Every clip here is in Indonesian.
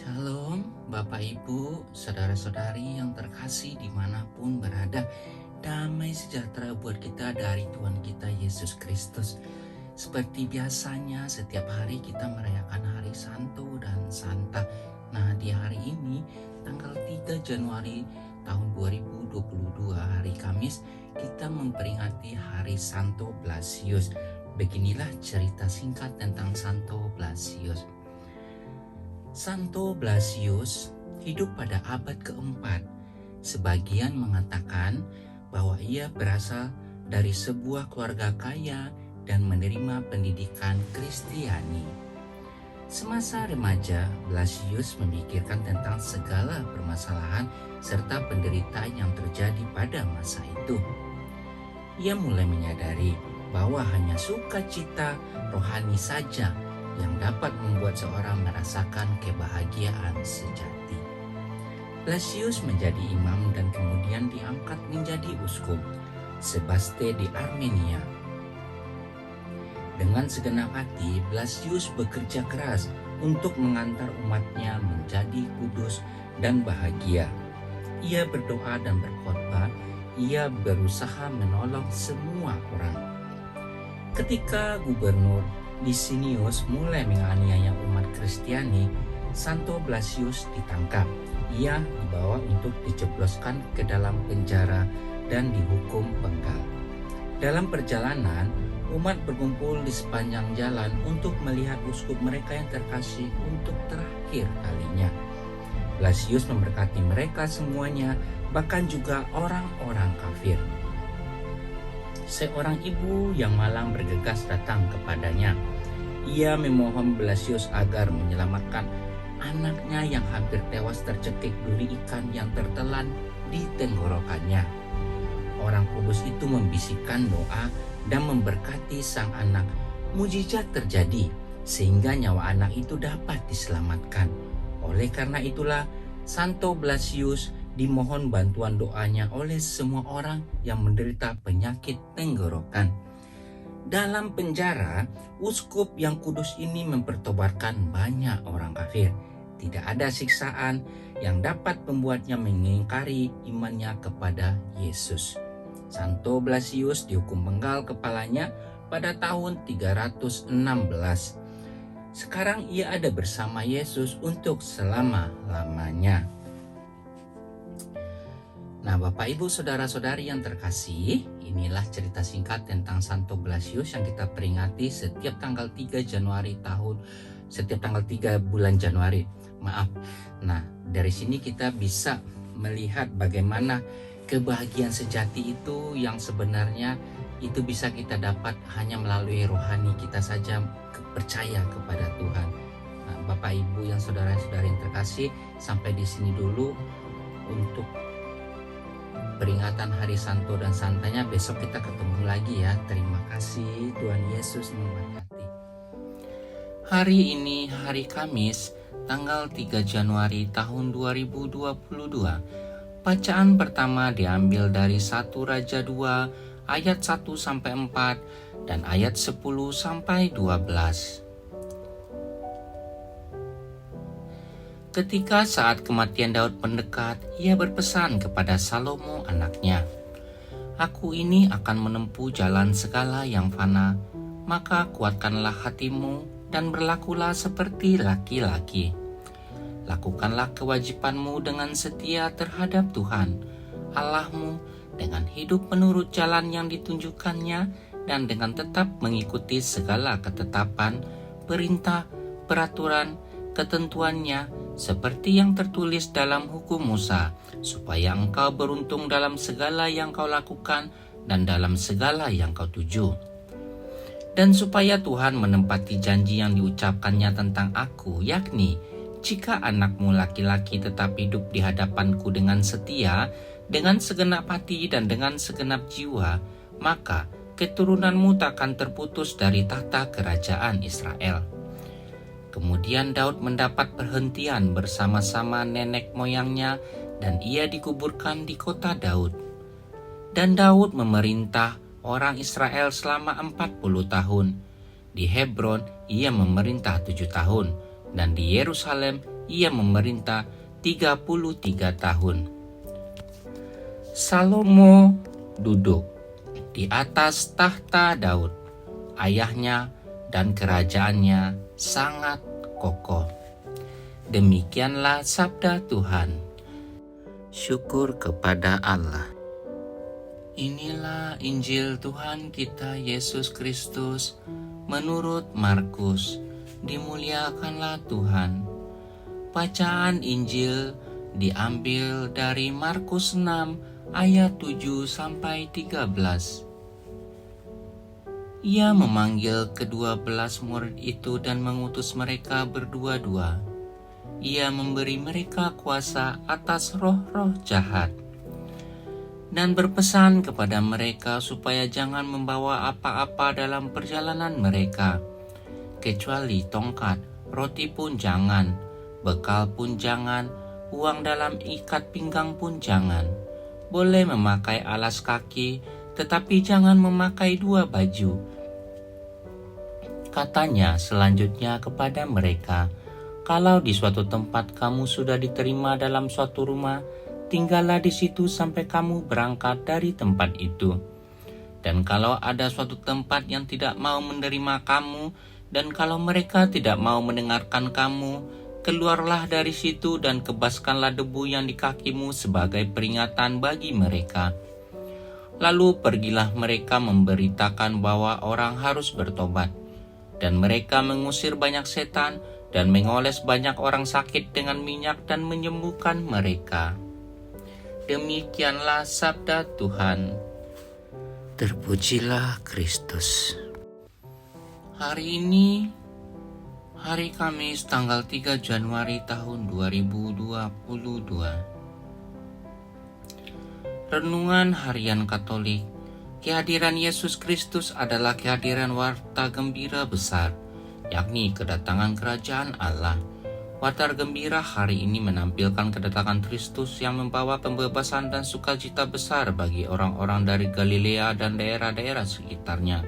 Shalom Bapak Ibu, Saudara-saudari yang terkasih dimanapun berada. Damai sejahtera buat kita dari Tuhan kita Yesus Kristus. Seperti biasanya setiap hari kita merayakan hari Santo dan Santa. Nah, di hari ini tanggal 3 Januari tahun 2022 hari Kamis, kita memperingati hari Santo Blasius. Beginilah cerita singkat tentang Santo Blasius. Santo Blasius hidup pada abad keempat. Sebagian mengatakan bahwa ia berasal dari sebuah keluarga kaya dan menerima pendidikan Kristiani. Semasa remaja, Blasius memikirkan tentang segala permasalahan serta penderitaan yang terjadi pada masa itu. Ia mulai menyadari bahwa hanya sukacita rohani saja yang dapat membuat seorang merasakan kebahagiaan sejati. Blasius menjadi imam dan kemudian diangkat menjadi uskup Sebaste di Armenia. Dengan segenap hati, Blasius bekerja keras untuk mengantar umatnya menjadi kudus dan bahagia. Ia berdoa dan berkhotbah, ia berusaha menolong semua orang. Ketika gubernur Licinius mulai menganiaya umat Kristiani, Santo Blasius ditangkap. Ia dibawa untuk dijebloskan ke dalam penjara dan dihukum penggal. Dalam perjalanan, umat berkumpul di sepanjang jalan untuk melihat uskup mereka yang terkasih untuk terakhir kalinya. Blasius memberkati mereka semuanya, bahkan juga orang-orang kafir. Seorang ibu yang malang bergegas datang kepadanya. Ia memohon Blasius agar menyelamatkan anaknya yang hampir tewas tercekik duri ikan yang tertelan di tenggorokannya. Orang kudus itu membisikkan doa dan memberkati sang anak. Mujizat terjadi sehingga nyawa anak itu dapat diselamatkan. Oleh karena itulah Santo Blasius dimohon bantuan doanya oleh semua orang yang menderita penyakit tenggorokan. Dalam penjara, uskup yang kudus ini mempertobatkan banyak orang kafir. Tidak ada siksaan yang dapat membuatnya mengingkari imannya kepada Yesus. Santo Blasius dihukum penggal kepalanya pada tahun 316. Sekarang ia ada bersama Yesus untuk selama-lamanya. Nah, Bapak Ibu Saudara-saudari yang terkasih, inilah cerita singkat tentang Santo Blasius yang kita peringati setiap tanggal 3 bulan Januari. Nah, dari sini kita bisa melihat bagaimana kebahagiaan sejati itu yang sebenarnya itu bisa kita dapat hanya melalui rohani kita saja percaya kepada Tuhan. Nah, Bapak Ibu yang saudara-saudari yang terkasih, sampai di sini dulu untuk peringatan Hari Santo dan Santanya. Besok kita ketemu lagi ya. Terima kasih, Tuhan Yesus memberkati. Hari ini hari Kamis, tanggal 3 Januari tahun 2022. Bacaan pertama diambil dari 1 Raja 2 ayat 1 sampai 4 dan ayat 10 sampai 12. Ketika saat kematian Daud mendekat, ia berpesan kepada Salomo anaknya, "Aku ini akan menempuh jalan segala yang fana, maka kuatkanlah hatimu dan berlakulah seperti laki-laki. Lakukanlah kewajibanmu dengan setia terhadap Tuhan, Allahmu, dengan hidup menurut jalan yang ditunjukkannya dan dengan tetap mengikuti segala ketetapan, perintah, peraturan, ketentuannya, seperti yang tertulis dalam hukum Musa, supaya engkau beruntung dalam segala yang kau lakukan dan dalam segala yang kau tuju. Dan supaya Tuhan menempati janji yang diucapkannya tentang aku, yakni, jika anakmu laki-laki tetap hidup di hadapanku dengan setia, dengan segenap hati dan dengan segenap jiwa, maka keturunanmu takkan terputus dari tahta kerajaan Israel." Kemudian Daud mendapat perhentian bersama-sama nenek moyangnya dan ia dikuburkan di kota Daud. Dan Daud memerintah orang Israel selama 40 tahun. Di Hebron ia memerintah 7 tahun dan di Yerusalem ia memerintah 33 tahun. Salomo duduk di atas tahta Daud, ayahnya, dan kerajaannya sangat kokoh. Demikianlah sabda Tuhan. Syukur kepada Allah. Inilah Injil Tuhan kita Yesus Kristus menurut Markus. Dimuliakanlah Tuhan. Bacaan Injil diambil dari Markus 6 ayat 7 sampai 13. Ia memanggil ke-12 murid itu dan mengutus mereka berdua-dua. Ia memberi mereka kuasa atas roh-roh jahat dan berpesan kepada mereka supaya jangan membawa apa-apa dalam perjalanan mereka, kecuali tongkat, roti pun jangan, bekal pun jangan, uang dalam ikat pinggang pun jangan. Boleh memakai alas kaki, tetapi jangan memakai 2 baju. Katanya selanjutnya kepada mereka, kalau di suatu tempat kamu sudah diterima dalam suatu rumah, tinggallah di situ sampai kamu berangkat dari tempat itu. Dan kalau ada suatu tempat yang tidak mau menerima kamu, dan kalau mereka tidak mau mendengarkan kamu, keluarlah dari situ dan kebaskanlah debu yang di kakimu sebagai peringatan bagi mereka. Lalu pergilah mereka memberitakan bahwa orang harus bertobat. Dan mereka mengusir banyak setan dan mengoles banyak orang sakit dengan minyak dan menyembuhkan mereka. Demikianlah sabda Tuhan. Terpujilah Kristus. Hari ini, hari Kamis tanggal 3 Januari tahun 2022. Renungan Harian Katolik. Kehadiran Yesus Kristus adalah kehadiran warta gembira besar, yakni kedatangan kerajaan Allah. Warta gembira hari ini menampilkan kedatangan Kristus yang membawa pembebasan dan sukacita besar bagi orang-orang dari Galilea dan daerah-daerah sekitarnya.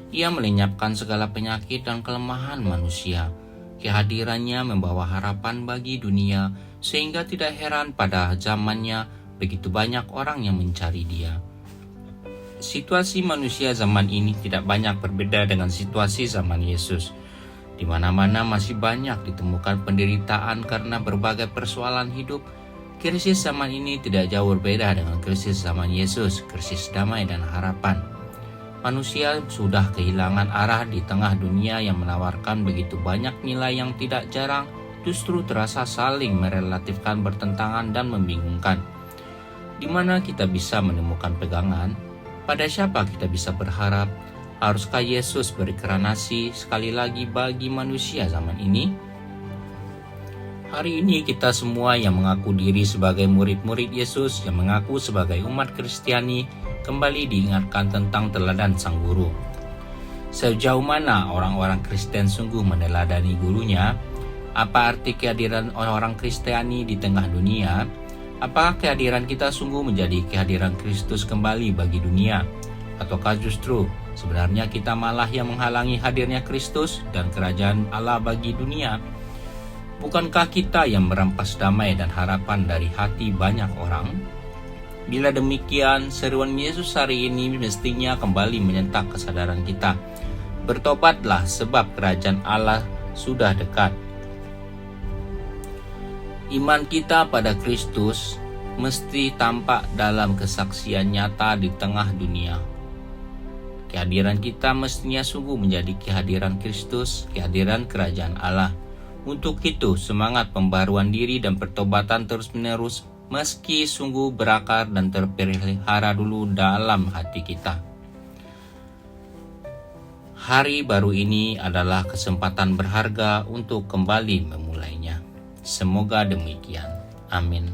Ia melenyapkan segala penyakit dan kelemahan manusia. Kehadirannya membawa harapan bagi dunia, sehingga tidak heran pada zamannya begitu banyak orang yang mencari Dia. Situasi manusia zaman ini tidak banyak berbeda dengan situasi zaman Yesus. Di mana-mana masih banyak ditemukan penderitaan karena berbagai persoalan hidup. Krisis zaman ini tidak jauh berbeda dengan krisis zaman Yesus, krisis damai dan harapan. Manusia sudah kehilangan arah di tengah dunia yang menawarkan begitu banyak nilai yang tidak jarang justru terasa saling merelatifkan, bertentangan dan membingungkan. Di mana kita bisa menemukan pegangan? Pada siapa kita bisa berharap? Haruskah Yesus berinkarnasi sekali lagi bagi manusia zaman ini? Hari ini kita semua yang mengaku diri sebagai murid-murid Yesus, yang mengaku sebagai umat Kristiani, kembali diingatkan tentang teladan Sang Guru. Sejauh mana orang-orang Kristen sungguh meneladani gurunya? Apa arti kehadiran orang Kristiani di tengah dunia? Apakah kehadiran kita sungguh menjadi kehadiran Kristus kembali bagi dunia? Ataukah justru sebenarnya kita malah yang menghalangi hadirnya Kristus dan kerajaan Allah bagi dunia? Bukankah kita yang merampas damai dan harapan dari hati banyak orang? Bila demikian, seruan Yesus hari ini mestinya kembali menyentak kesadaran kita. Bertobatlah sebab kerajaan Allah sudah dekat. Iman kita pada Kristus mesti tampak dalam kesaksian nyata di tengah dunia. Kehadiran kita mestinya sungguh menjadi kehadiran Kristus, kehadiran kerajaan Allah. Untuk itu, semangat pembaruan diri dan pertobatan terus-menerus meski sungguh berakar dan terpelihara dulu dalam hati kita. Hari baru ini adalah kesempatan berharga untuk kembali memulainya. Semoga demikian. Amin.